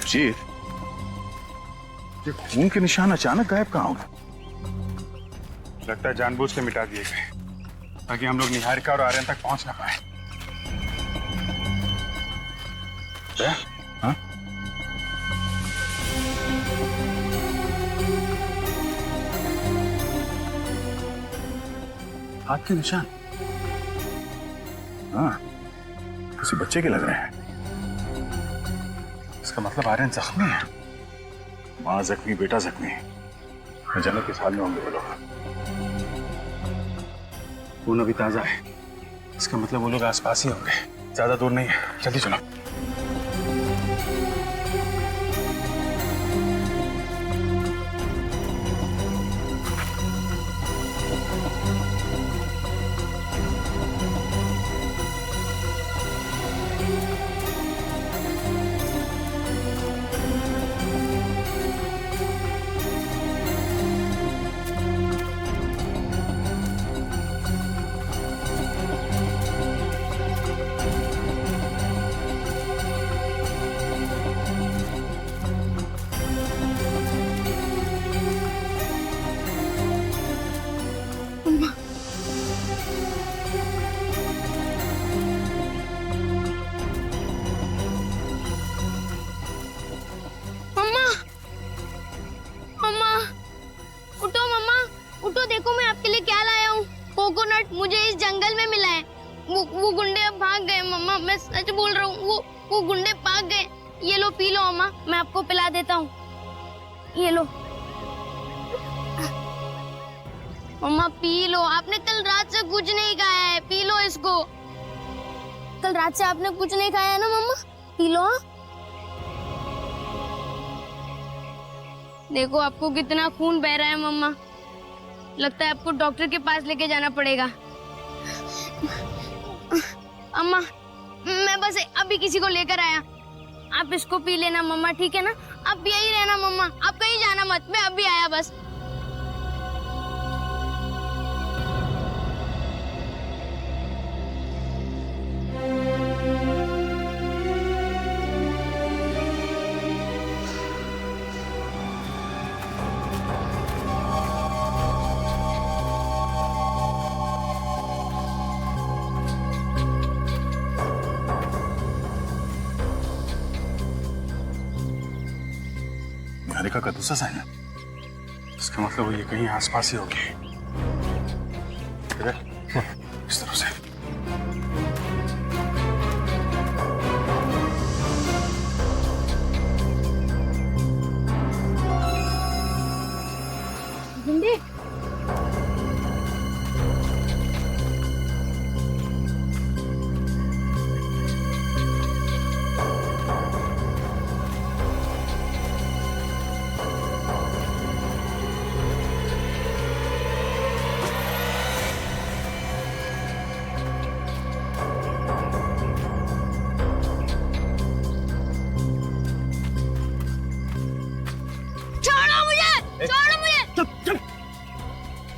सुजीत, ये खून के निशान अचानक गायब कहाँ हो गए? लगता है जानबूझ के मिटा दिए गए ताकि हम लोग निहारिका और आर्यन तक पहुंच ना पाए। हाँ? हाथ के निशान? हाँ, किसी बच्चे के लग रहे हैं। इसका मतलब आर्यन जख्मी है। माँ जख्मी, बेटा जख्मी। न जाने किस हाल में होंगे वो लोग। खून अभी ताजा है, इसका मतलब वो लोग आसपास ही होंगे, ज्यादा दूर नहीं है। जल्दी चलो। मुझे इस जंगल में मिला है। वो गुंडे अब भाग गए मम्मा, मैं सच बोल रहा हूँ। वो गुंडे भाग गए। ये लो पी लो अम्मा, मैं आपको पिला देता हूँ। ये लो मम्मा, पी लो। आपने कल रात से कुछ नहीं खाया है, पी लो इसको। कल रात से आपने कुछ नहीं खाया है ना मम्मा, पी लो। देखो आपको कितना खून बह रहा है मम्मा, लगता है आपको डॉक्टर के पास लेके जाना पड़ेगा। अम्मा, मैं बस अभी किसी को लेकर आया, आप इसको पी लेना मम्मा, ठीक है ना? आप यही रहना मम्मा, आप कहीं जाना मत, मैं अभी आया बस। निहारिका का दूसरा साइन है, इसका मतलब वो ये कहीं आसपास ही होगी। इस तरफ से। गुंडे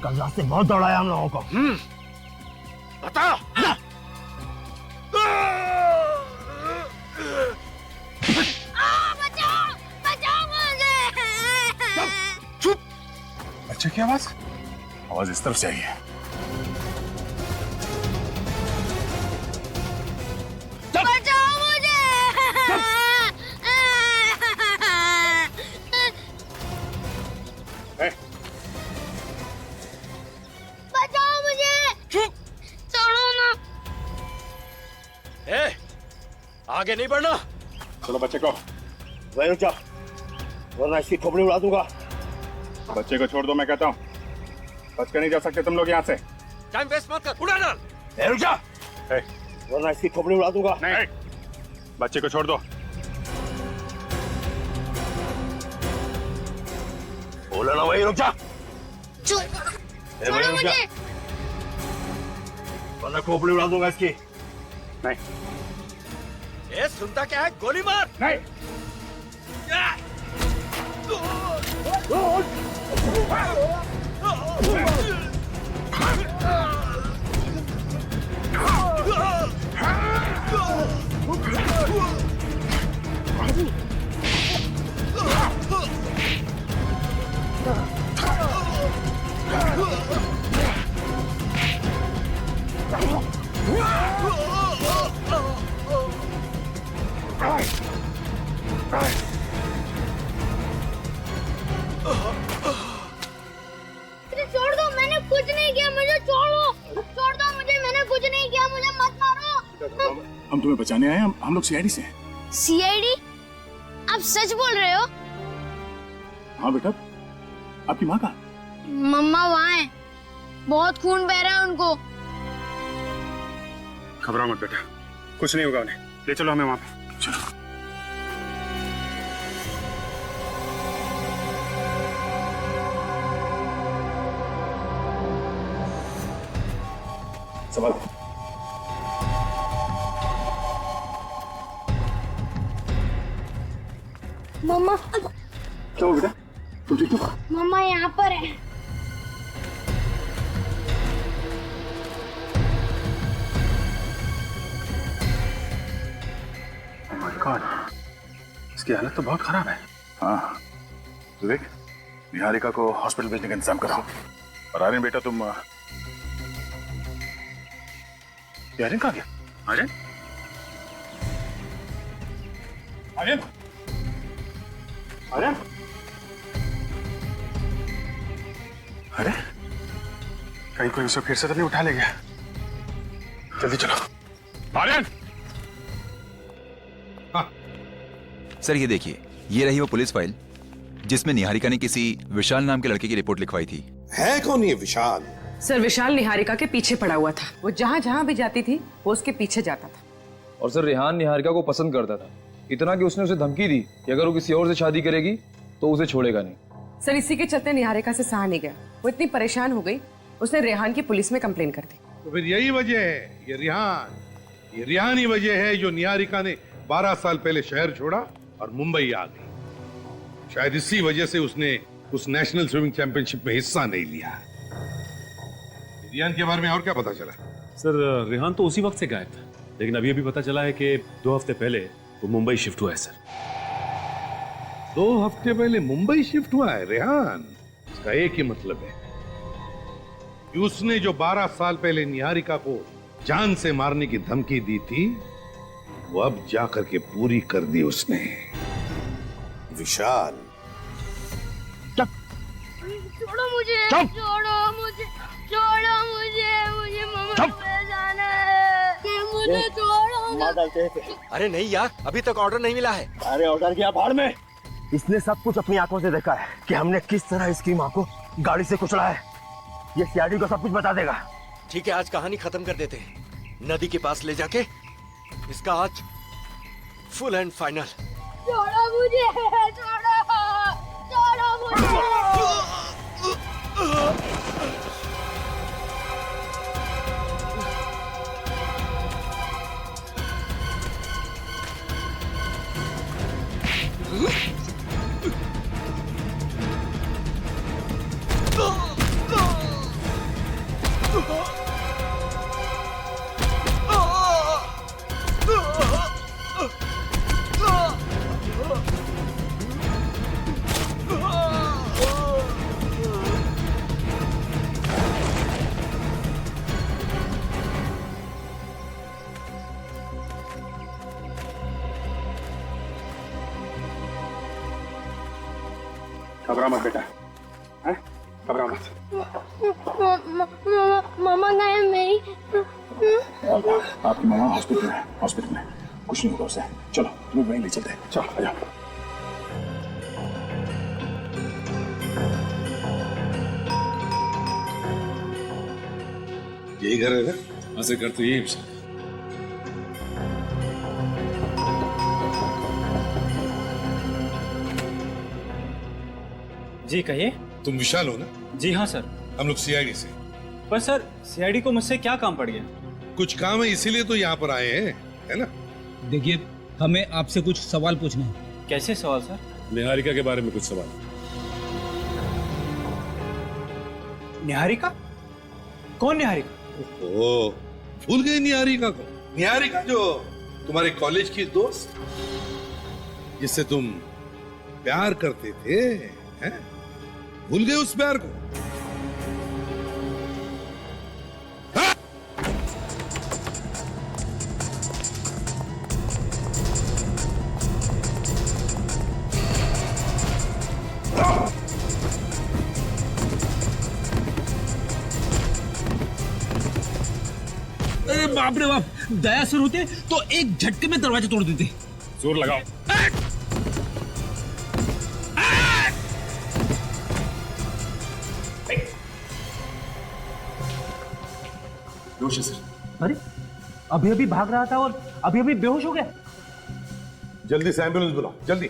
कल रात से बहुत दौड़ाया हम लोगों को। बता। चुप। बच्चे की आवाज? आवाज इस तरफ से आई है। बचाओ मुझे। बचाओ मुझे। चुप। छोड़ो ना। आगे नहीं बढ़ना। चलो बच्चे को। वहीं रुक जा, वरना इसकी खोपड़ी उड़ा दूंगा। बच्चे को छोड़ दो, मैं कहता हूँ। बच कर नहीं जा सकते तुम लोग यहाँ से। टाइम वेस्ट मत कर, उड़ा डाल। रुक जा, वरना इसकी खोपड़ी उड़ा दूंगा। नहीं, बच्चे को छोड़ दो। बोला ना, वहीं रुक जा। छोड़ो मुझे। वरना खोपड़ी उड़ा दूंगा इसकी। नहीं। सुनता क्या है? गोली मार। नहीं। तुम्हें बचाने आए हम लोग सीआईडी से हैं। सीआईडी? आप सच बोल रहे हो? हाँ बेटा, आपकी माँ का? मम्मा वहाँ है, बहुत खून बह रहा है उनको। घबराओ मत बेटा, कुछ नहीं होगा उन्हें। ले चलो हमें वहां पे। चलो। सवाल मम्मा, क्या हो बेटा, तुम ठीक हो? मम्मा यहाँ पर है। माय गॉड, इसकी हालत तो बहुत खराब है। हाँ विवेक, निहारिका को हॉस्पिटल भेजने का इंतजाम कराओ। और आर्यन बेटा तुम आर्यन कहाँ गया? आर्यन? आर्यन? आर्यन? अरे कहीं कोई उसे फिर से तो नहीं उठा ले गया? जल्दी चलो। आर्यन! सर ये देखिए, ये रही वो पुलिस फाइल जिसमें निहारिका ने किसी विशाल नाम के लड़के की रिपोर्ट लिखवाई थी। है कौन ये विशाल? सर विशाल निहारिका के पीछे पड़ा हुआ था। वो जहाँ जहाँ भी जाती थी वो उसके पीछे जाता था। और सर रेहान निहारिका को पसंद करता था, इतना कि उसने उसे धमकी दी कि अगर वो किसी और से शादी करेगी तो उसे छोड़ेगा नहीं। सर इसी के चलते निहारिका से सहा नहीं गया। वो इतनी परेशान हो गई, उसने रेहान की पुलिस में कंप्लेन कर दी। तो फिर यही वजह है, ये रिहान ही वजह है जो निहारिका ने 12 साल पहले शहर छोड़ा और मुंबई आ गई। शायद इसी वजह से उसने उस नेशनल स्विमिंग चैंपियनशिप में हिस्सा नहीं लिया। रिहान के बारे में और क्या पता चला? सर रेहान तो उसी वक्त से गायब था, लेकिन अभी पता चला है कि 2 हफ्ते पहले वो मुंबई शिफ्ट हुआ है सर। 2 हफ्ते पहले मुंबई शिफ्ट हुआ है रेहान? इसका एक ही मतलब है कि उसने जो 12 साल पहले निहारिका को जान से मारने की धमकी दी थी, वो अब जाकर के पूरी कर दी उसने। विशाल, छोड़ो मुझे, छोड़ो मुझे, छोड़ो मुझे मम्मा पे जाना है, मुझे छोड़ो। अरे नहीं यार, अभी तक ऑर्डर नहीं मिला है। अरे ऑर्डर किया भाड़ में। इसने सब कुछ अपनी आंखों से देखा है कि हमने किस तरह इसकी माँ को गाड़ी से कुचला है। ये सीआईडी को सब कुछ बता देगा। ठीक है, आज कहानी खत्म कर देते हैं। नदी के पास ले जाके इसका आज फुल एंड फाइनल। छोड़ो मुझे, छोड़ो मुझे। घबराओ मत बेटा, हैं? घबराओ मत। मम्मा गए मेरी। आपकी मामा हॉस्पिटल में कुछ नहीं होगा उसे। चलो तुम्हें वहीं ले चलते हैं। चलो आ जाओ। यही घर है ना? हाँ सर, घर तो यही है सर। जी कहिए। तुम विशाल हो ना? जी हाँ सर। हम लोग सीआईडी से। पर सर सीआईडी को मुझसे क्या काम पड़ गया? कुछ काम है इसीलिए तो यहाँ पर आए हैं, है ना? देखिए, हमें आपसे कुछ सवाल पूछने हैं। कैसे सवाल सर? निहारिका के बारे में कुछ सवाल। निहारिका? कौन निहारिका? ओह, भूल गए निहारिका को? निहारिका जो तुम्हारे कॉलेज की दोस्त, जिससे तुम प्यार करते थे, हैं? भूल गए उस प्यार को? बाप रे बाप, दया सर होते तो एक झटके में दरवाजा तोड़ देते। जोर लगाओ। बेहोश है सर। अरे अभी अभी भाग रहा था और अभी अभी बेहोश हो गया। जल्दी से एम्बुलेंस बुलाओ, जल्दी।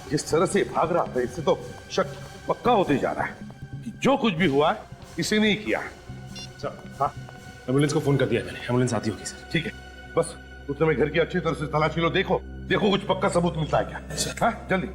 जिस तरह से भाग रहा था इससे तो शक पक्का होते जा रहा है कि जो कुछ भी हुआ है इसी ने ही किया है। सर, हाँ, एम्बुलेंस को फोन कर दिया मैंने, एम्बुलेंस आती होगी सर। ठीक है, बस उस समय घर की अच्छी तरह से तलाशी लो, देखो देखो कुछ पक्का सबूत मिलता है क्या। हाँ, जल्दी।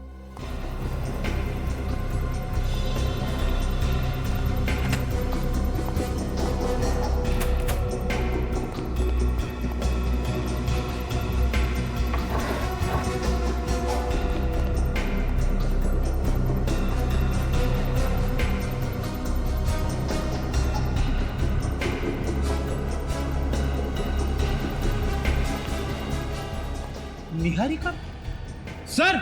निहारिका सर,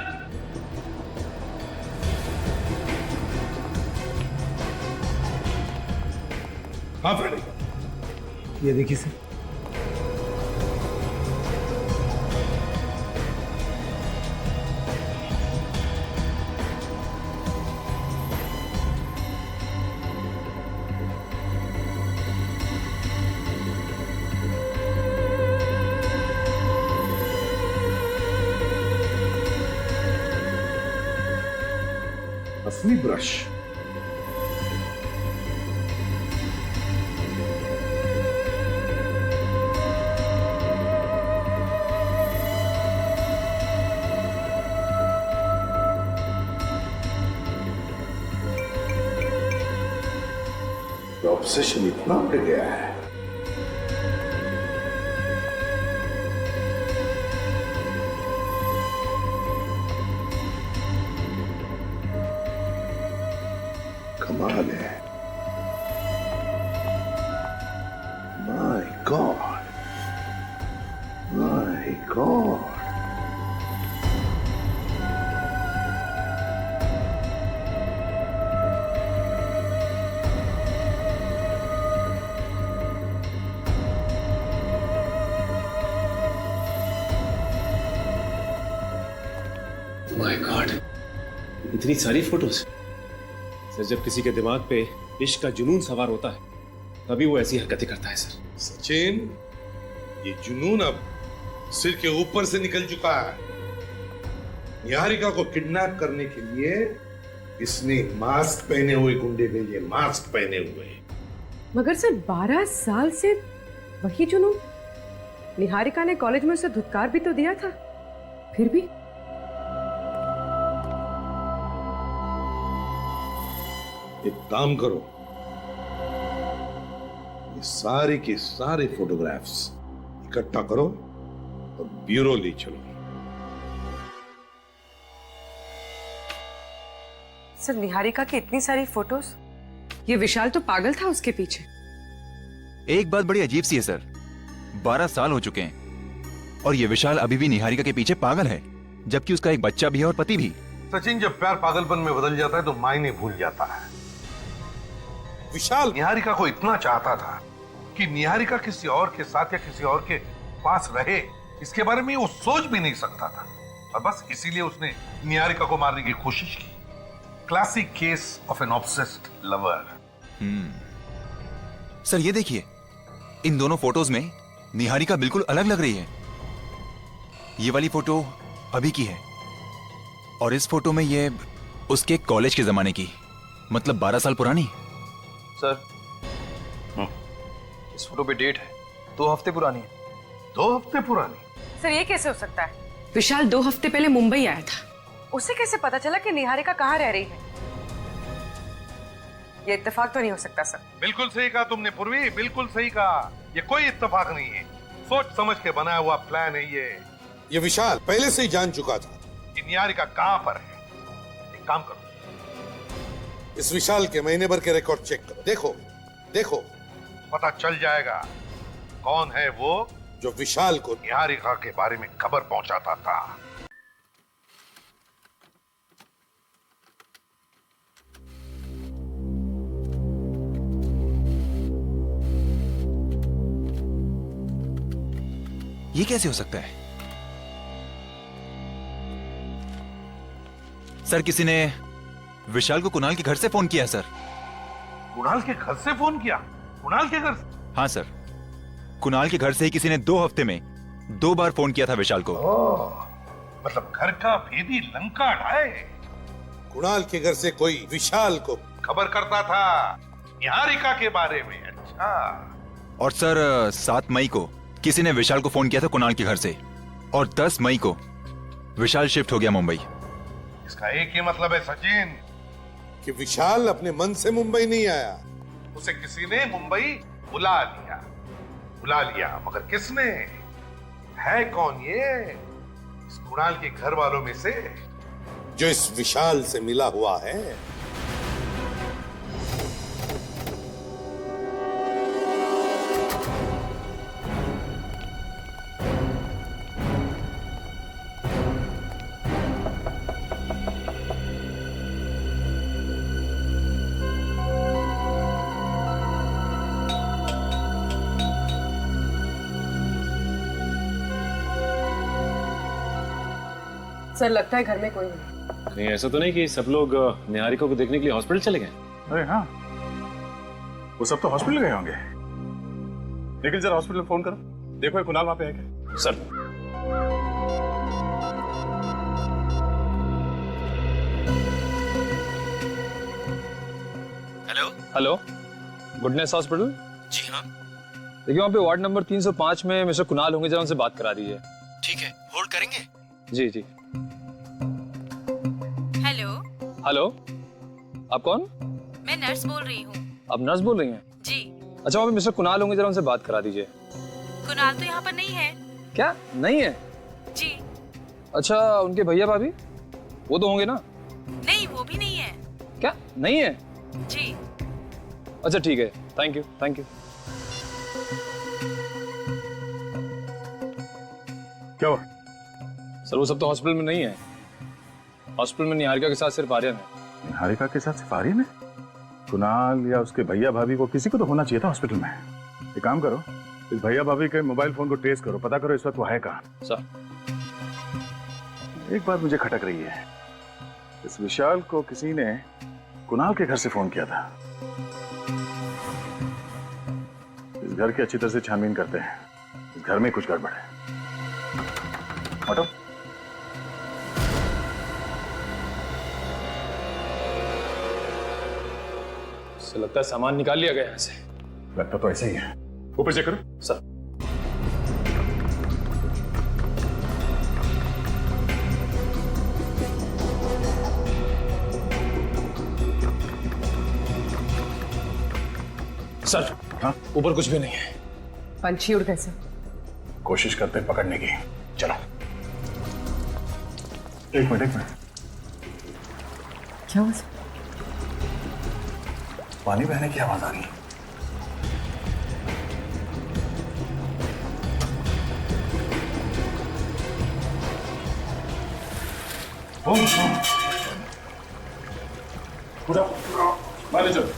हाँ फ्रेडी, ये देखिए सर। असली ब्रश। ऑब्सेशन इतना बढ़ गया है। कमाल है। My God, my God. My God, इतनी सारी फोटोज। सर, जब किसी के दिमाग पे इश्क का जुनून सवार होता है तभी वो ऐसी हरकतें करता है सर। सचिन, ये जुनून अब सिर के ऊपर से निकल चुका है। निहारिका को किडनैप करने के लिए इसने मास्क पहने हुए गुंडे भेजे, मास्क पहने हुए। मगर सर 12 साल से वही जुनून। निहारिका ने कॉलेज में उसे धुतकार भी तो दिया था, फिर भी। एक काम करो, ये सारे के सारे फोटोग्राफ्स इकट्ठा करो और ब्यूरो ले चलो। सर निहारिका की इतनी सारी फोटोज, ये विशाल तो पागल था उसके पीछे। एक बात बड़ी अजीब सी है सर, 12 साल हो चुके हैं और ये विशाल अभी भी निहारिका के पीछे पागल है, जबकि उसका एक बच्चा भी है और पति भी। सचिन, जब प्यार पागलपन में बदल जाता है तो मायने भूल जाता है। विशाल निहारिका को इतना चाहता था कि निहारिका किसी और के साथ या किसी और के पास रहे, इसके बारे में वो सोच भी नहीं सकता था, और बस इसीलिए उसने निहारिका को मारने की कोशिश की। Classic case of an obsessed lover. Sir ये देखिए, इन दोनों फोटोज में निहारिका बिल्कुल अलग लग रही है। ये वाली फोटो अभी की है और इस फोटो में ये उसके कॉलेज के जमाने की, मतलब 12 साल पुरानी। सर, इस फोटो पे डेट है 2 हफ्ते पुरानी है। 2 हफ्ते पुरानी? सर ये कैसे हो सकता है? विशाल 2 हफ्ते पहले मुंबई आया था, उसे कैसे पता चला कि निहारिका कहाँ रह रही है? ये इत्तेफाक तो नहीं हो सकता सर। बिल्कुल सही कहा तुमने पूर्वी, बिल्कुल सही कहा। ये कोई इत्तेफाक नहीं है, सोच समझ के बनाया हुआ प्लान है ये विशाल पहले से ही जान चुका था कि निहारिका कहां पर है। एक काम करो, इस विशाल के महीने भर के रिकॉर्ड चेक करो। देखो देखो, पता चल जाएगा कौन है वो जो विशाल को निहारिका के बारे में खबर पहुंचाता था। ये कैसे हो सकता है? सर, किसी ने विशाल को कुणाल के घर से फोन किया सर। कुणाल के घर से फोन किया? कुणाल के घर से? हाँ सर, कुणाल के घर से ही किसी ने 2 हफ्ते में 2 बार फोन किया था विशाल को। मतलब घर का भेदी लंका ढाए। कुणाल के घर से कोई विशाल को खबर करता था निहारिका के बारे में। अच्छा। और सर 7 मई को किसी ने विशाल को फोन किया था कुणाल के घर से, और 10 मई को विशाल शिफ्ट हो गया मुंबई। इसका एक ही मतलब है सचिन कि विशाल अपने मन से मुंबई नहीं आया, उसे किसी ने मुंबई बुला लिया। मगर किसने? है कौन ये? इस कुणाल के घर वालों में से जो इस विशाल से मिला हुआ है। सर लगता है घर में कोई नहीं। कहीं ऐसा तो नहीं कि सब लोग निहारिका को देखने के लिए हॉस्पिटल चले गए? अरे हाँ, वो सब तो हॉस्पिटल गए होंगे। लेकिन जरा हॉस्पिटल फोन करो, देखो ये कुणाल वहां पे है क्या? Sir, hello, goodness hospital? जी हाँ। देखिए वहाँ पे वार्ड नंबर 305 में मिस्टर कुणाल होंगे, जरा उनसे बात करा दीजिए। ठीक है, होल्ड करेंगे? जी जी। हेलो। हेलो, आप कौन? मैं नर्स बोल रही हूँ। आप नर्स बोल रही हैं? जी। अच्छा, वहाँ पे मिस्टर कुणाल होंगे, जरा उनसे बात करा दीजिए। कुणाल तो यहाँ पर नहीं है। क्या नहीं है? जी। अच्छा, उनके भैया भाभी वो तो होंगे ना? नहीं, वो भी नहीं है। क्या नहीं है? जी। अच्छा ठीक है, थैंक यू थैंक यू। क्या हुआ? सर वो सब तो हॉस्पिटल में नहीं है। हॉस्पिटल में निहारिका के साथ सिर्फ आर्यन है। निहारिका के साथ सिर्फ आर्यन है? कुणाल या उसके भैया भाभी को किसी को तो होना चाहिए था हॉस्पिटल में। एक काम करो, इस भैया भाभी के मोबाइल फोन को ट्रेस करो, पता करो इस वक्त वो है कहाँ। सर एक बात मुझे खटक रही है, इस विशाल को किसी ने कुणाल के घर से फोन किया था। इस घर की अच्छी तरह से छानबीन करते हैं, इस घर में कुछ गड़बड़ है। हटो। सर लगता है सामान निकाल लिया गया यहाँ से। लगता तो ऐसा ही है। ऊपर चेक करो। सर सर, हाँ ऊपर कुछ भी नहीं है। पंछी उड़ गए सर। कोशिश करते हैं पकड़ने की। चलो। एक मिनट क्या हुआ सर? पानी बहने की आवाज आ रही है। पूरा मारे चलो।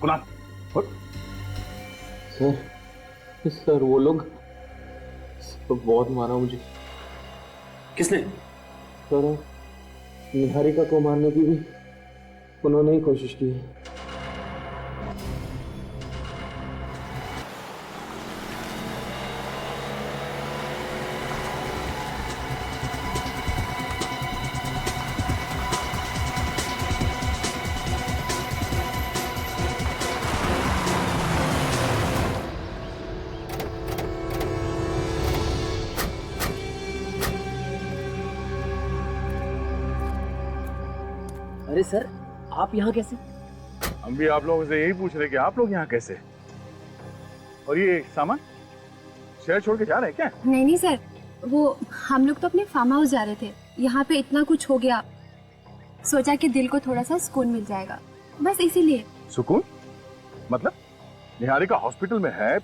कुणाल, सर वो लोग बहुत मारा मुझे। किसने? सर निहारिका को मारने की भी उन्होंने ही कोशिश की है। अरे सर, आप यहाँ कैसे? हम भी आप लोगों से यही पूछ रहे कि आप लोग यहाँ कैसे? और ये सामान? शहर छोड़ के जा रहे हैं क्या? नहीं नहीं सर, वो हम लोग तो अपने फार्म हाउस जा रहे थे। यहाँ पे इतना कुछ हो गया, सोचा कि दिल को थोड़ा सा सुकून मिल जाएगा, बस इसीलिए। सुकून मतलब? निहारिका हॉस्पिटल में है,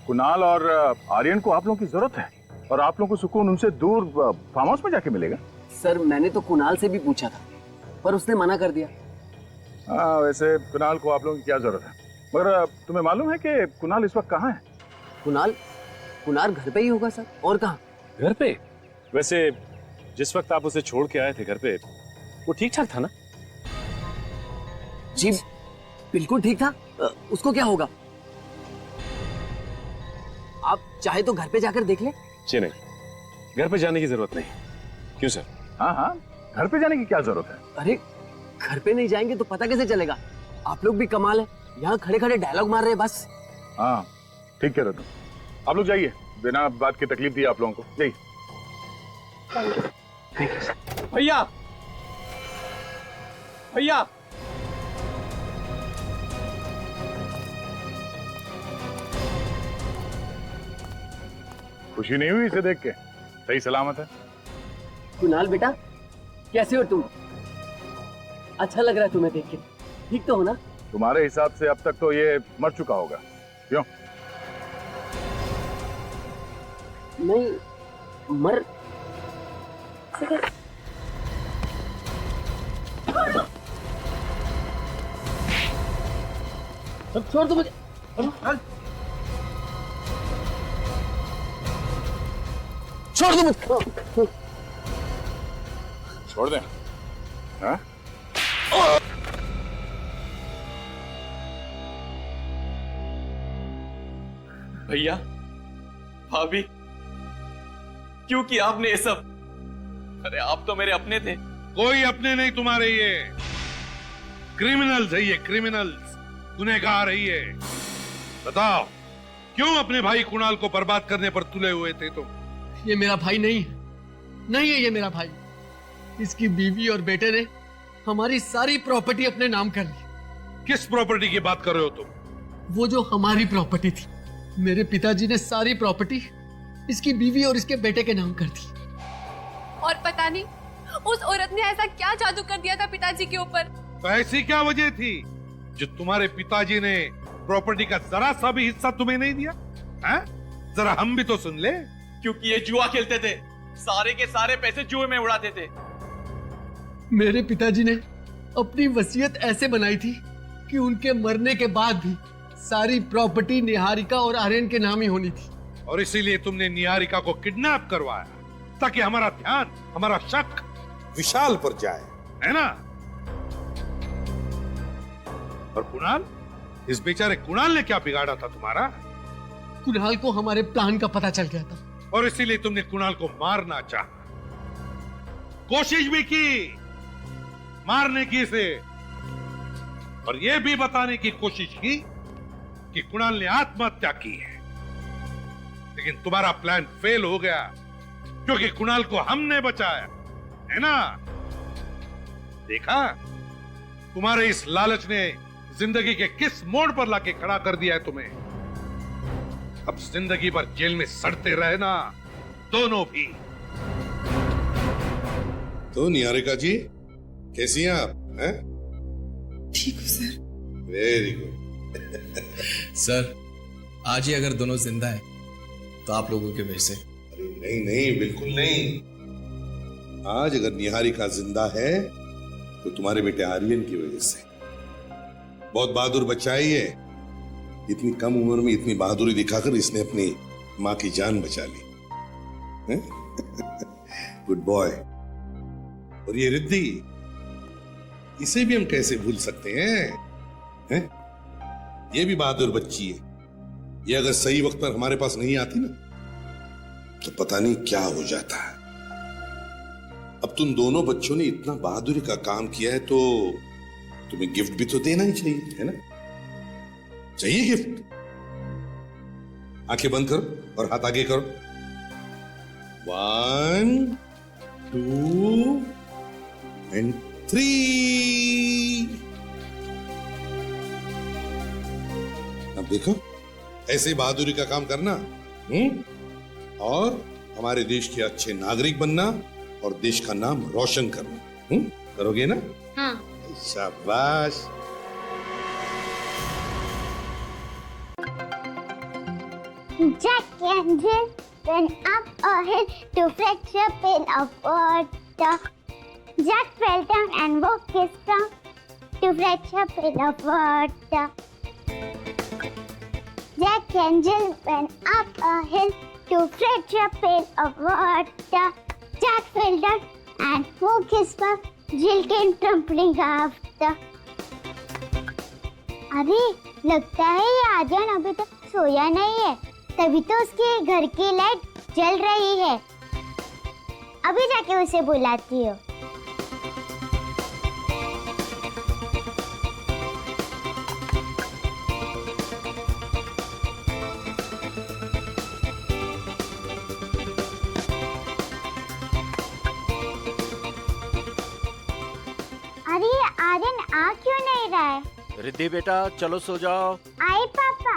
कुणाल और आर्यन को आप लोगों की जरूरत है और आप लोगों को सुकून उनसे दूर फार्म हाउस में जाके मिलेगा? सर मैंने तो कुणाल से भी पूछा था पर उसने मना कर दिया। हाँ, वैसे कुणाल को आप लोगों की क्या जरूरत है, मगर तुम्हें मालूम है कि कुणाल इस वक्त कहाँ है? कुणाल घर पे ही होगा सर, और कहाँ? घर पे? वैसे जिस वक्त आप उसे छोड़ के आए थे घर पे, वो ठीक ठाक था ना? जी बिल्कुल ठीक था। उसको क्या होगा? आप चाहे तो घर पे जाकर देख ले। जी नहीं, घर पे जाने की जरूरत नहीं। क्यों सर? हाँ हाँ, घर पे जाने की क्या जरूरत है? अरे घर पे नहीं जाएंगे तो पता कैसे चलेगा? आप लोग भी कमाल है, यहाँ खड़े खड़े डायलॉग मार रहे हैं बस। हाँ ठीक कह रहे तुम, आप लोग जाइए, बिना बात की तकलीफ दी आप लोगों को, जाइए। भैया भैया, खुशी नहीं हुई इसे देख के? सही सलामत है? कुणाल बेटा कैसे हो तुम? अच्छा लग रहा है तुम्हें देख के, ठीक तो हो ना? तुम्हारे हिसाब से अब तक तो ये मर चुका होगा, क्यों? नहीं मर छोड़ दो मुझे। छोड़ दो मुझे। छोड़ दें? हाँ? भैया भाभी, क्यों किया आपने ये सब? अरे आप तो मेरे अपने थे। कोई अपने नहीं तुम्हारे, ये क्रिमिनल्स है, ये क्रिमिनल्स, गुनहगार है ये। बताओ क्यों अपने भाई कुणाल को बर्बाद करने पर तुले हुए थे तुम? ये मेरा भाई नहीं है, नहीं है ये मेरा भाई। इसकी बीवी और बेटे ने हमारी सारी प्रॉपर्टी अपने नाम कर ली। किस प्रॉपर्टी की बात कर रहे हो तुम? वो जो हमारी प्रॉपर्टी थी, मेरे पिताजी ने सारी प्रॉपर्टी इसकी बीवी और इसके बेटे के नाम कर दी। और पता नहीं उस औरत ने ऐसा क्या जादू कर दिया था पिताजी के ऊपर। तो ऐसी क्या वजह थी जो तुम्हारे पिताजी ने प्रॉपर्टी का जरा सा भी हिस्सा तुम्हें नहीं दिया? हैं? जरा हम भी तो सुन ले। क्योंकि ये जुआ खेलते थे, सारे के सारे पैसे जुए में उड़ाते थे। मेरे पिताजी ने अपनी वसीयत ऐसे बनाई थी कि उनके मरने के बाद भी सारी प्रॉपर्टी निहारिका और आर्यन के नाम ही होनी थी। और इसीलिए तुमने निहारिका को किडनैप करवाया ताकि हमारा ध्यान, हमारा शक विशाल पर जाए, है ना? और कुणाल, इस बेचारे कुणाल ने क्या बिगाड़ा था तुम्हारा? कुणाल को हमारे प्लान का पता चल गया था और इसीलिए तुमने कुणाल को मारना चाहा, कोशिश भी की मारने की से, और यह भी बताने की कोशिश की कि कुणाल ने आत्महत्या की है। लेकिन तुम्हारा प्लान फेल हो गया क्योंकि कुणाल को हमने बचाया, है ना? देखा, तुम्हारे इस लालच ने जिंदगी के किस मोड़ पर लाके खड़ा कर दिया है तुम्हें। अब जिंदगी भर जेल में सड़ते रहना दोनों भी। तो निहारिका जी कैसी हैं आप? हैं? ठीक हूँ सर। Very good. सर आज ही अगर दोनों जिंदा हैं तो आप लोगों के वजह से। अरे नहीं नहीं, बिल्कुल नहीं। आज अगर निहारिका जिंदा है तो तुम्हारे बेटे आर्यन की वजह से। बहुत बहादुर बच्चा है ये। इतनी कम उम्र में इतनी बहादुरी दिखाकर इसने अपनी मां की जान बचा ली। Good boy. और ये रिद्धि, इसे भी हम कैसे भूल सकते हैं? ये भी बहादुर बच्ची है। ये अगर सही वक्त पर हमारे पास नहीं आती ना तो पता नहीं क्या हो जाता है। अब तुम दोनों बच्चों ने इतना बहादुरी का काम किया है तो तुम्हें गिफ्ट भी तो देना ही चाहिए, है ना? चाहिए गिफ्ट? आंखें बंद करो और हाथ आगे करो। 1 2 and 3। अब देखो, ऐसे बहादुरी का काम करना। और हमारे देश के अच्छे नागरिक बनना और देश का नाम रोशन करना। करोगे ना? हाँ। शाबाश। Jack and Jill went up a hill to fetch a pail of water. Jack fell down and woke his tongue to fetch a pail of water. Jack and Jill went up a hill to fetch a pail of water. Jack fell down and woke his pup. Jill came tumbling after. अरे लगता है ये आर्यन अभी तक सोया नहीं है, तभी तो उसके घर की लाइट जल रही है। अभी जाके उसे बुलाती हूँ। अरे आर्यन आ क्यों नहीं रहा है? रिद्धि बेटा चलो सो जाओ। आई पापा।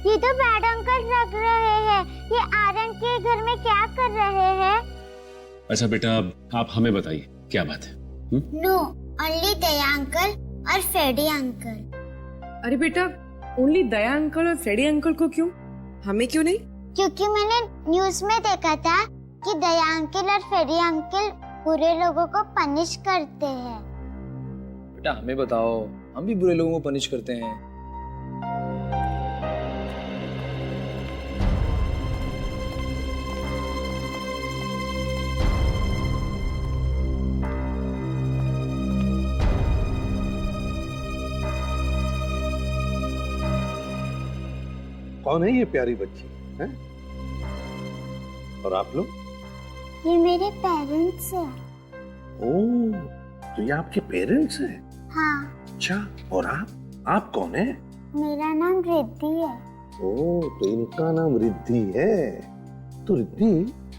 ये तो बैड अंकल लग रहे हैं। ये आर्यन के घर में क्या कर रहे हैं? अच्छा बेटा, आप हमें बताइए क्या बात है? नो, ओनली दया अंकल और फ्रेडी अंकल। अरे बेटा, ओनली दया अंकल और फ्रेडी अंकल को क्यों? हमें क्यों नहीं? क्योंकि मैंने न्यूज में देखा था कि दया अंकल और फ्रेडी अंकल बुरे लोगों को पनिश करते हैं। बेटा हमें बताओ, हम भी बुरे लोगों को पनिश करते हैं। कौन है ये प्यारी बच्ची है? और आप लोग? ये मेरे पेरेंट्स हैं। ओह, तो ये आपके पेरेंट्स हैं? हाँ। अच्छा, और आप कौन है? मेरा नाम रिद्धि है। ओह, तो इनका नाम रिद्धि है। तो रिद्धि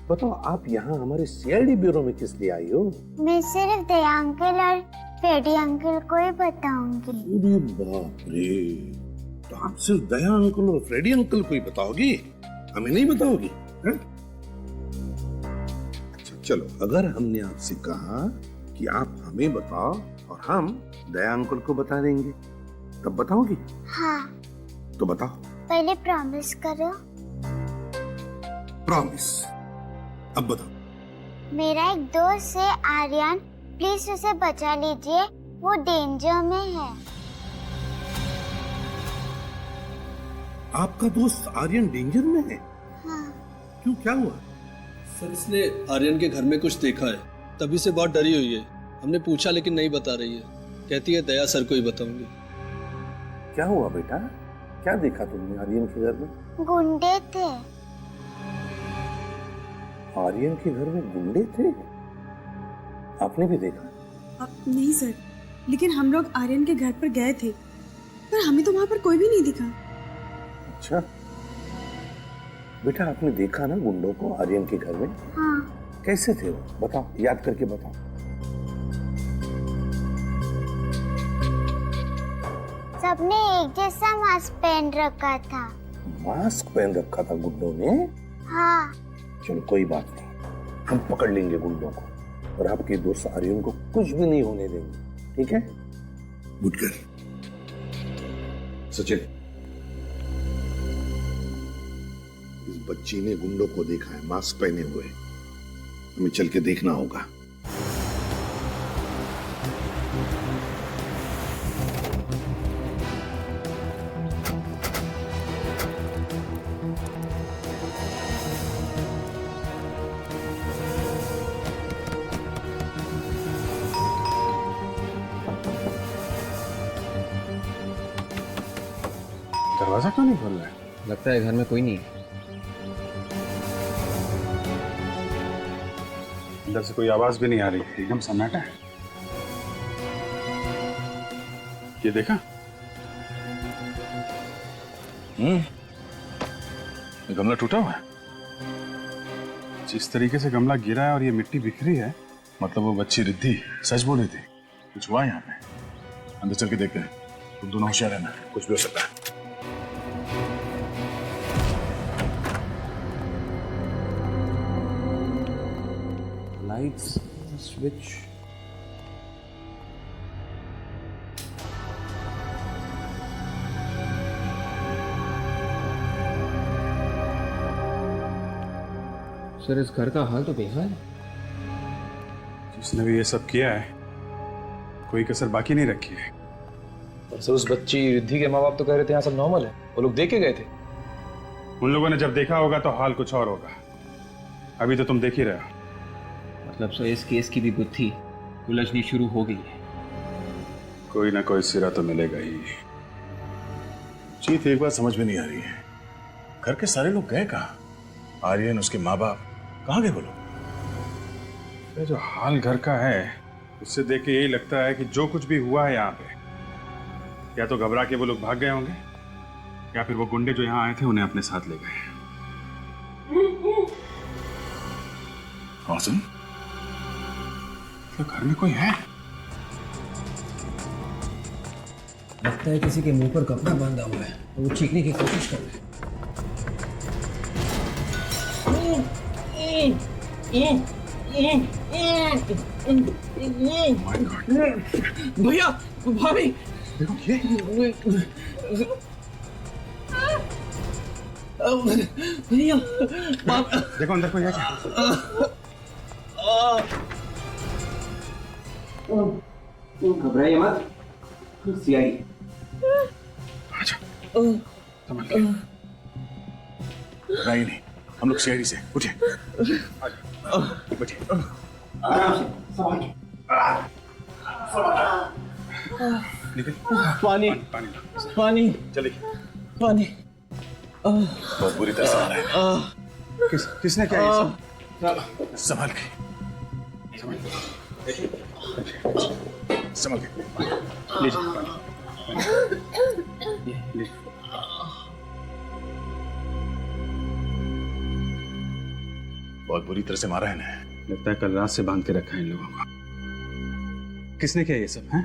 बताओ, आप यहाँ हमारे सीआईडी ब्यूरो में किस लिए आई हो? मैं सिर्फ दया अंकल और फ्रेडी अंकल को ही बताऊंगी। अरे बाप रे, तो आप सिर्फ दया अंकल और फ्रेडी अंकल को ही बताओगी, हमें नहीं बताओगी? अच्छा चलो, अगर हमने आपसे कहा कि आप हमें बताओ और हम दया अंकल को बता देंगे, तब बताओगी? हाँ। तो बताओ। पहले प्रॉमिस करो। प्रॉमिस। अब बताओ। मेरा एक दोस्त है आर्यन, प्लीज उसे बचा लीजिए, वो डेंजर में है। आपका दोस्त आर्यन डेंजर में है? हाँ। क्यों, क्या हुआ? सर इसने आर्यन के घर में कुछ देखा है, तभी से बहुत डरी हुई है। हमने पूछा लेकिन नहीं बता रही है, कहती है दया सर को ही बताऊंगी। क्या हुआ बेटा, क्या देखा तुमने आर्यन के घर में? गुंडे थे। आर्यन के घर में गुंडे थे? आपने भी देखा? नहीं सर, लेकिन हम लोग आर्यन के घर पर गए थे, पर हमें तो वहाँ पर कोई भी नहीं दिखा। अच्छा बेटा, आपने देखा ना गुंडों को आर्यन के घर में? हाँ। कैसे थे वो, बताओ, याद करके बताओ। सबने एक जैसा मास्क पहन रखा था। मास्क पहन रखा था गुंडों ने? हाँ। चलो कोई बात नहीं, हम पकड़ लेंगे गुंडों को और आपके दोस्त आर्यन को कुछ भी नहीं होने देंगे, ठीक है? Good girl. सचिन, इस बच्ची ने गुंडों को देखा है मास्क पहने हुए, हमें चल के देखना होगा। दरवाजा क्यों नहीं खोल रहा है? लगता है घर में कोई नहीं है। अंदर से कोई आवाज भी नहीं आ रही, एकदम सन्नाटा है। ये देखा? ये गमला टूटा हुआ है। जिस तरीके से गमला गिरा है और ये मिट्टी बिखरी है, मतलब वो बच्ची रिद्धि सच बोल रही थी। कुछ हुआ यहाँ पे। अंदर चल के देखते हैं। तुम दोनों होशियार रहना, कुछ भी हो सकता है। Lights switch. सर इस घर का हाल तो बेहाल है। जिसने भी ये सब किया है, कोई कसर बाकी नहीं रखी है। और सर उस बच्ची रिद्धि के माँ बाप तो कह रहे थे यहाँ सब नॉर्मल है, वो लोग देख के गए थे। उन लोगों ने जब देखा होगा तो हाल कुछ और होगा। अभी तो तुम देख ही रहे हो। मतलब सर इस केस की भी गुत्थी उलझनी शुरू हो गई है। कोई ना कोई सिरा तो मिलेगा ही। जीत एक बात समझ में नहीं आ रही है, घर के सारे लोग गए कहाँ? आर्यन, उसके माँ बाप कहाँ गए वो लोग? ये जो हाल घर का है, उससे देख के यही लगता है कि जो कुछ भी हुआ है यहाँ पे, या तो घबरा के वो लोग भाग गए होंगे, या फिर वो गुंडे जो यहाँ आए थे उन्हें अपने साथ ले गए। और सुन, तो घर में कोई है? लगता है किसी के मुंह पर कपड़ा बांधा हुआ है और वो चीखने की कोशिश कर रहा है। भैया, भाभी, देखो ये भैया, देखो अंदर कोई है क्या? घबराइए मत, सीआई। अच्छा, समझ गया। घबराइए नहीं, हम लोग सीआईडी से। उठिए, बैठिए। आराम से, संभाल के। निकल। पानी, पानी, पानी, चलिए। पानी। बहुत बुरी तरह से आ रहा है। किसने क्या ये सब? संभाल के, संभाल के। लीजिए पानी। लीजिए। बहुत बुरी तरह से मारा है ना। लगता है कल रात से बांध के रखा है इन लोगों को। किसने किया ये सब? हैं?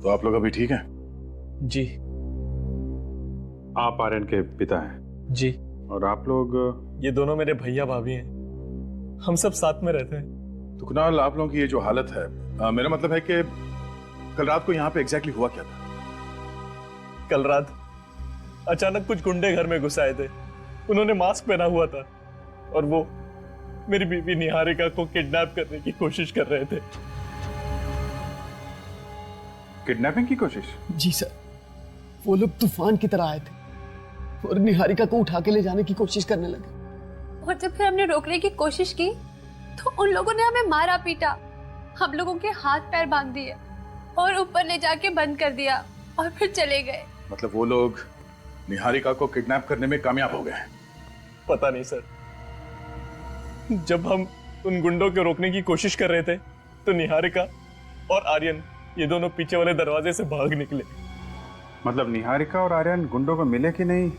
तो आप लोग अभी ठीक हैं? जी। आप आर्यन के पिता हैं? जी। और आप लोग? ये दोनों मेरे भैया भाभी हैं, हम सब साथ में रहते हैं। तो कुणाल, आप लोगों की ये जो हालत है, मेरा मतलब है कि कल रात को यहाँ पे एग्जैक्टली हुआ क्या था? कल रात अचानक कुछ गुंडे घर में घुस आए थे। उन्होंने मास्क पहना हुआ था और वो मेरी बीवी निहारिका को किडनैप करने की कोशिश कर रहे थे। किडनैपिंग की कोशिश? जी सर, वो लोग तूफान की तरह आए थे और निहारिका को उठा के ले जाने की कोशिश करने लगे। और जब फिर हमने रोकने की कोशिश की तो उन लोगों ने हमें मारा पीटा, हम लोगों के हाथ पैर बांध दिए और ऊपर ले जाके बंद कर दिया और फिर चले गए। मतलब वो लोग निहारिका को किडनैप करने में कामयाब हो गए? पता नहीं सर, जब हम उन गुंडों को रोकने की कोशिश कर रहे थे तो निहारिका और आर्यन ये दोनों पीछे वाले दरवाजे से भाग निकले। मतलब निहारिका और आर्यन गुंडों को मिले कि नहीं,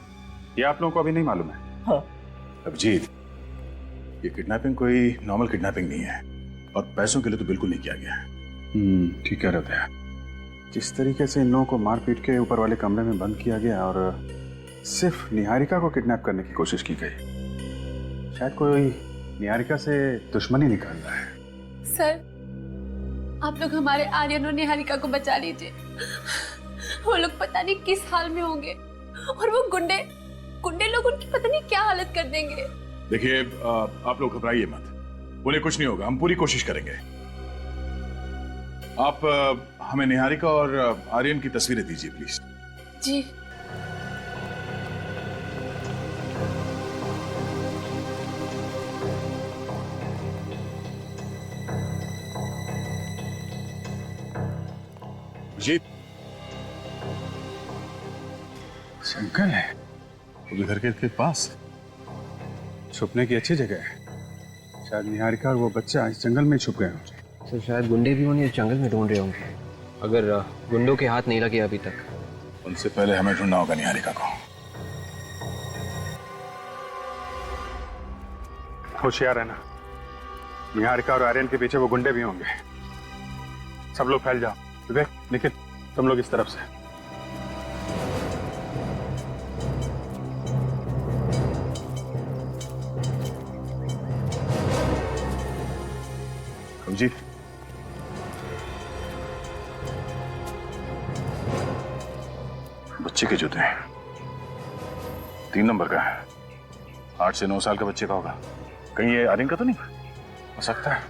ये आप लोगों को अभी नहीं मालूम है? हाँ। अभिजीत, ये किडनैपिंग कोई नॉर्मल किडनैपिंग नहीं है और पैसों के लिए तो बिल्कुल नहीं किया गया है। ठीक कह रहे थे। जिस तरीके से इन लोगों को मार पीट के ऊपर वाले कमरे में बंद किया गया और सिर्फ निहारिका को किडनैप करने की कोशिश की गई, शायद कोई निहारिका से दुश्मनी निकाल रहा है। सर, आप लोग हमारे आर्यन और निहारिका को बचा लीजिए। वो लोग पता नहीं किस हाल में होंगे और वो गुंडे लोग उनकी पता नहीं क्या हालत कर देंगे। देखिए, आप लोग घबराइए मत, उन्हें कुछ नहीं होगा, हम पूरी कोशिश करेंगे। आप हमें निहारिका और आर्यन की तस्वीरें दीजिए प्लीज। जी। अभिजीत, जंगल है वो भी घर के पास, छुपने की अच्छी जगह है। शायद निहारिका और वो बच्चा इस जंगल में छुप गए होंगे। सर शायद गुंडे भी उन्हें इस जंगल में ढूंढ रहे होंगे। अगर गुंडों के हाथ नहीं लगे अभी तक, उनसे पहले हमें ढूंढना होगा निहारिका को। होशियार है ना, निहारिका और आर्यन के पीछे वो गुंडे भी होंगे। सब लोग फैल जाओ। विवेक, निखिल, तुम लोग इस तरफ से। अभिजीत, बच्चे के जूते हैं, 3 नंबर का है, 8 से 9 साल का बच्चे का होगा। कहीं ये आर्यन का तो नहीं हो सकता है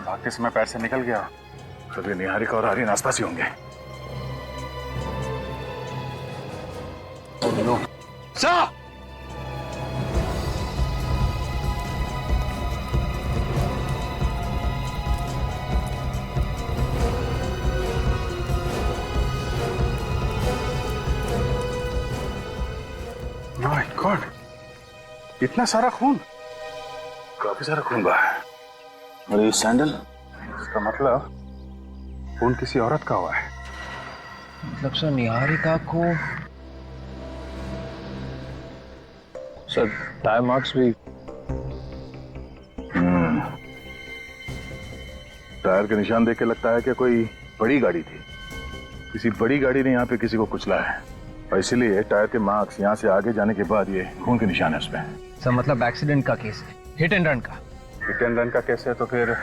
भागते समय पैर से निकल गया। कभी निहारिका और आर्यन आसपास ही होंगे। सर, माय गॉड, इतना सारा खून। काफी सारा खून बहा है। और ये सैंडल, इसका मतलब खून किसी औरत का हुआ है। मतलब सर निहारिका को सर टायर मार्क्स भी। टायर के निशान देख के लगता है कि कोई बड़ी गाड़ी थी, किसी बड़ी गाड़ी ने यहाँ पे किसी को कुचला है, और इसीलिए टायर के मार्क्स यहाँ से आगे जाने के बाद ये खून के निशान है उसपे। सर मतलब एक्सीडेंट का केस है, हिट एंड रन का। हिट एंड रन का केस है तो फिर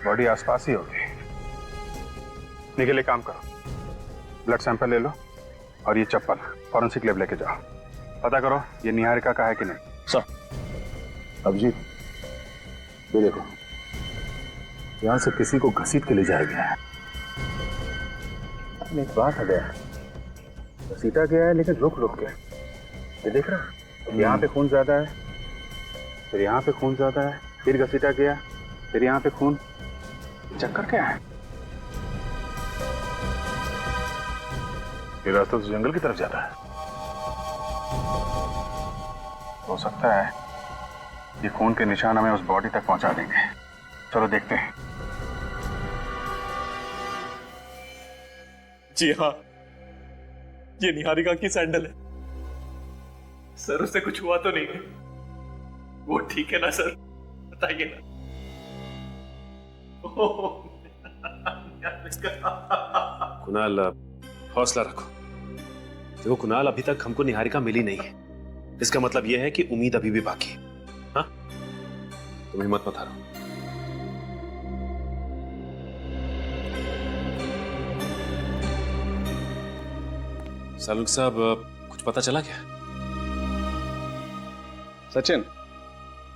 बॉडी आसपास ही होगी। निखिल, एक काम करो, ब्लड सैंपल ले लो और ये चप्पल फॉरेंसिक लैब लेके जाओ, पता करो ये निहारिका का है कि नहीं। सर। अभिजीत, ये देखो, यहाँ से किसी को घसीट के ले जाया गया है। एक बात है, घसीटा गया है लेकिन रुक रुक के। ये देख रहा है, यहाँ पे खून ज्यादा है, फिर यहाँ पे खून ज्यादा है, फिर घसीटा गया, फिर यहाँ पे खून। चक्कर क्या है? ये रास्ता तो जंगल की तरफ जाता है। हो सकता है ये खून के निशान हमें उस बॉडी तक पहुंचा देंगे। चलो देखते हैं। जी हाँ, ये निहारिका की सैंडल है। सर उससे कुछ हुआ तो नहीं है? वो ठीक है ना सर, बताइए ना। कुणाल, हौसला रखो। देखो कुणाल, अभी तक हमको निहारिका मिली नहीं है, इसका मतलब यह है कि उम्मीद अभी भी बाकी है। हाँ, तुम हिम्मत मत हारो। सालुक साहब, कुछ पता चला क्या? सचिन,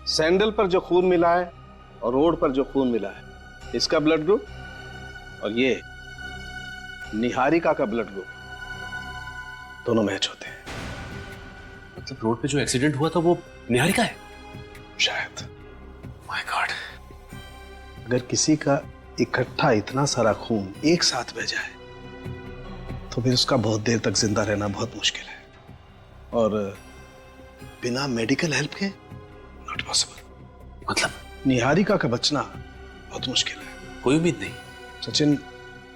सैंडल पर जो खून मिला है और रोड पर जो खून मिला है, इसका ब्लड ग्रुप और ये निहारिका का ब्लड ग्रुप दोनों मैच होते हैं। मतलब रोड पे जो एक्सीडेंट हुआ था वो निहारिका है? शायद। My God. अगर किसी का इकट्ठा इतना सारा खून एक साथ बह जाए तो फिर उसका बहुत देर तक जिंदा रहना बहुत मुश्किल है, और बिना मेडिकल हेल्प के नॉट पॉसिबल। मतलब निहारिका का बचना बहुत मुश्किल है। कोई उम्मीद नहीं? सचिन,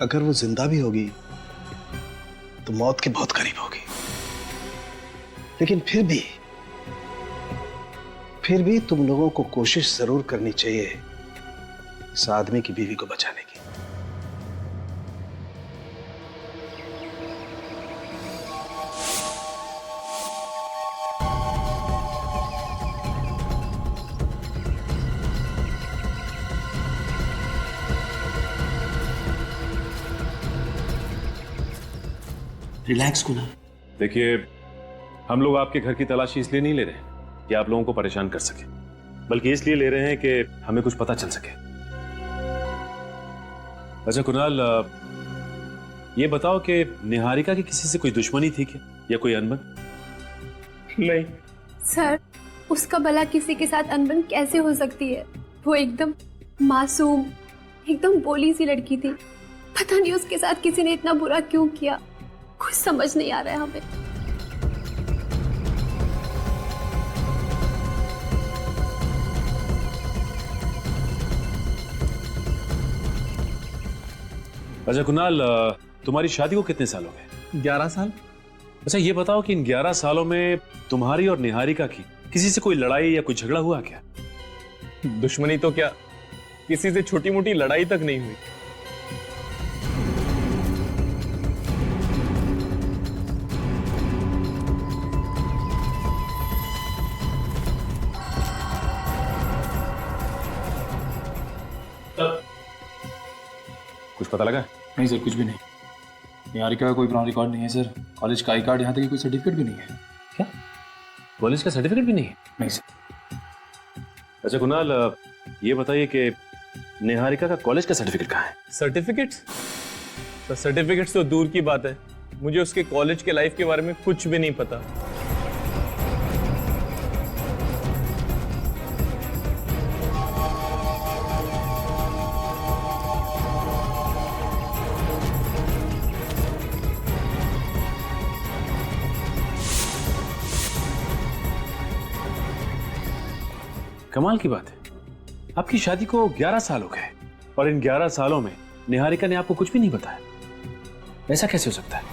अगर वो जिंदा भी होगी तो मौत के बहुत करीब होगी, लेकिन फिर भी तुम लोगों को कोशिश जरूर करनी चाहिए इस आदमी की बीवी को बचाने की। रिलैक्स कुणाल। देखिए, हम लोग आपके घर की तलाशी इसलिए नहीं ले रहे कि आप लोगों को परेशान कर सके, बल्कि इसलिए ले रहे हैं कि हमें कुछ पता चल सके। अच्छा कुणाल, ये बताओ कि निहारिका की किसी से कोई दुश्मनी थी क्या, या कोई अनबन? नहीं सर, उसका भला किसी के साथ अनबन कैसे हो सकती है? वो एकदम मासूम, एकदम भोली सी लड़की थी। पता नहीं उसके साथ किसी ने इतना बुरा क्यों किया, कुछ समझ नहीं आ रहा है हमें। अच्छा कुणाल, तुम्हारी शादी को कितने साल हो गए? 11 साल। अच्छा ये बताओ कि इन 11 सालों में तुम्हारी और निहारिका की किसी से कोई लड़ाई या कोई झगड़ा हुआ क्या? दुश्मनी तो क्या, किसी से छोटी मोटी लड़ाई तक नहीं हुई। कुछ पता लगा? नहीं सर, कुछ भी नहीं। निहारिका का कोई पुराना रिकॉर्ड नहीं है सर। कॉलेज का आई कार्ड, यहाँ तक कि कोई सर्टिफिकेट भी नहीं है। क्या? कॉलेज का सर्टिफिकेट भी नहीं है? नहीं सर। अच्छा कुणाल, ये बताइए कि निहारिका का कॉलेज का सर्टिफिकेट कहाँ है? सर्टिफिकेट्स? तो सर्टिफिकेट्स तो दूर की बात है, मुझे उसके कॉलेज के लाइफ के बारे में कुछ भी नहीं पता। कमाल की बात है, आपकी शादी को 11 साल हो गए और इन 11 सालों में निहारिका ने आपको कुछ भी नहीं बताया। ऐसा कैसे हो सकता है?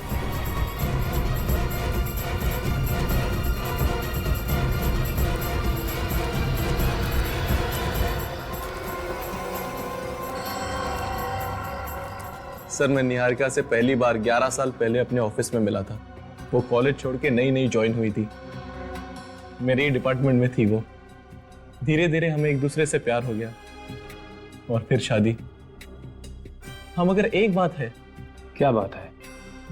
सर मैं निहारिका से पहली बार 11 साल पहले अपने ऑफिस में मिला था। वो कॉलेज छोड़ के नई नई ज्वाइन हुई थी, मेरे ही डिपार्टमेंट में थी वो। धीरे धीरे हमें एक दूसरे से प्यार हो गया और फिर शादी। हाँ मगर एक बात है। क्या बात है?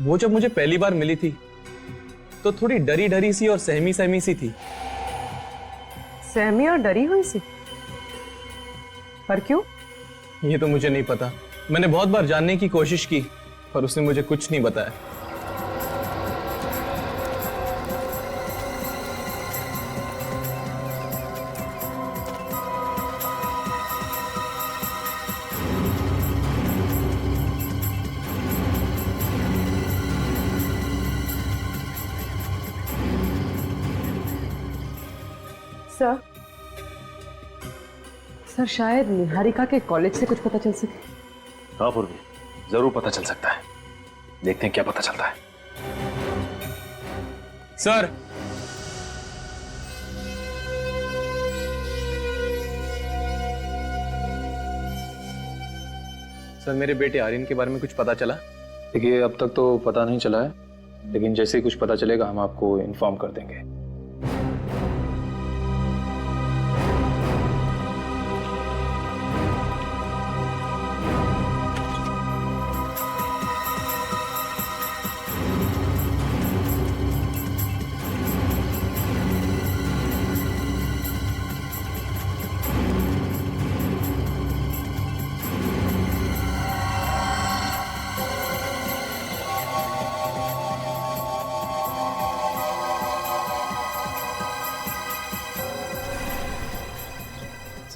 वो जब मुझे पहली बार मिली थी तो थोड़ी डरी डरी सी और सहमी सहमी सी थी। सहमी और डरी हुई सी? पर क्यों? ये तो मुझे नहीं पता, मैंने बहुत बार जानने की कोशिश की पर उसने मुझे कुछ नहीं बताया। सर शायद निहारिका के कॉलेज से कुछ पता चल सके। हाँ पूर्वी, जरूर पता चल सकता है। देखते हैं क्या पता चलता है। सर सर मेरे बेटे आर्यन के बारे में कुछ पता चला? देखिए अब तक तो पता नहीं चला है, लेकिन जैसे ही कुछ पता चलेगा हम आपको इन्फॉर्म कर देंगे।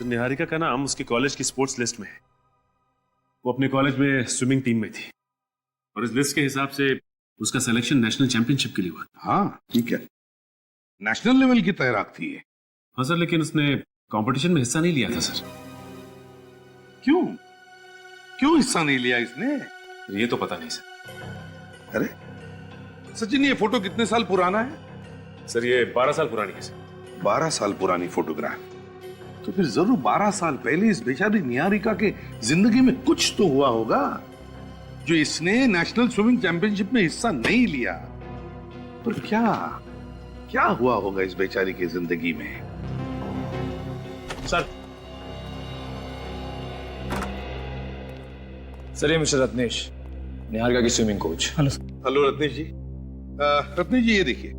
निहारिका का नाम उसके कॉलेज की स्पोर्ट्स लिस्ट में है। वो अपने कॉलेज में स्विमिंग टीम में थी और इस लिस्ट के हिसाब से उसका सिलेक्शन नेशनल चैंपियनशिप के लिए हुआ। हाँ ठीक है, नेशनल लेवल की तैराक थी ये। हाँ सर, लेकिन उसने कंपटीशन में हिस्सा नहीं लिया था सर। क्यों? क्यों हिस्सा नहीं लिया इसने? ये तो पता नहीं सर। अरे सचिन, ये फोटो कितने साल पुराना है? सर ये 12 साल पुरानी है सर। 12 साल पुरानी फोटोग्राफ? तो फिर जरूर 12 साल पहले इस बेचारी निहारिका के जिंदगी में कुछ तो हुआ होगा जो इसने नेशनल स्विमिंग चैंपियनशिप में हिस्सा नहीं लिया। पर क्या क्या हुआ होगा इस बेचारी की जिंदगी में? सर ये मिस्टर रत्नेश, निहारिका की स्विमिंग कोच। हेलो रत्नेश जी। रत्नेश जी, ये देखिए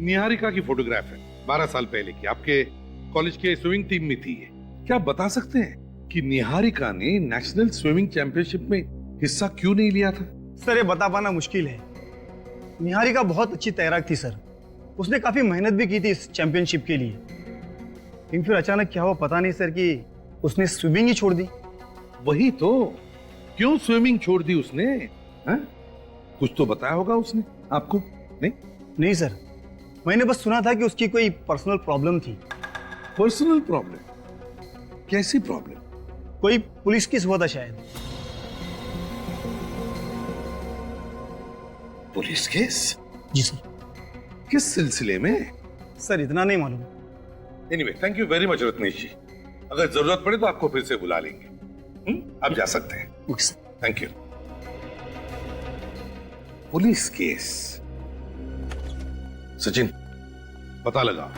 निहारिका की फोटोग्राफ है, 12 साल पहले की, आपके कॉलेज के स्विमिंग टीम में थी ये। क्या आप बता सकते हैं कि निहारिका ने नेशनल स्विमिंग चैंपियनशिप में हिस्सा क्यों नहीं लिया था? सर ये बता पाना मुश्किल है। निहारिका बहुत अच्छी तैराक थी सर, उसने काफी मेहनत भी की थी इस चैंपियनशिप के लिए, लेकिन फिर अचानक क्या हुआ पता नहीं सर कि उसने स्विमिंग ही छोड़ दी। वही तो, क्यों स्विमिंग छोड़ दी उसने? हा? कुछ तो बताया होगा उसने आपको? नहीं सर, मैंने बस सुना था कि उसकी कोई पर्सनल प्रॉब्लम थी। Personal problem? कैसी प्रॉब्लम? कोई पुलिस केस हुआ था शायद। Police case? जी सर। किस सिलसिले में? सर इतना नहीं मालूम। Anyway, thank you very much Ratnesh ji. अगर जरूरत पड़े तो आपको फिर से बुला लेंगे। आप जा सकते हैं। Okay sir. Thank you. Police case. Sachin, पता लगा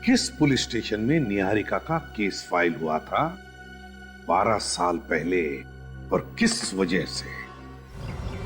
किस पुलिस स्टेशन में निहारिका का केस फाइल हुआ था 12 साल पहले और किस वजह से।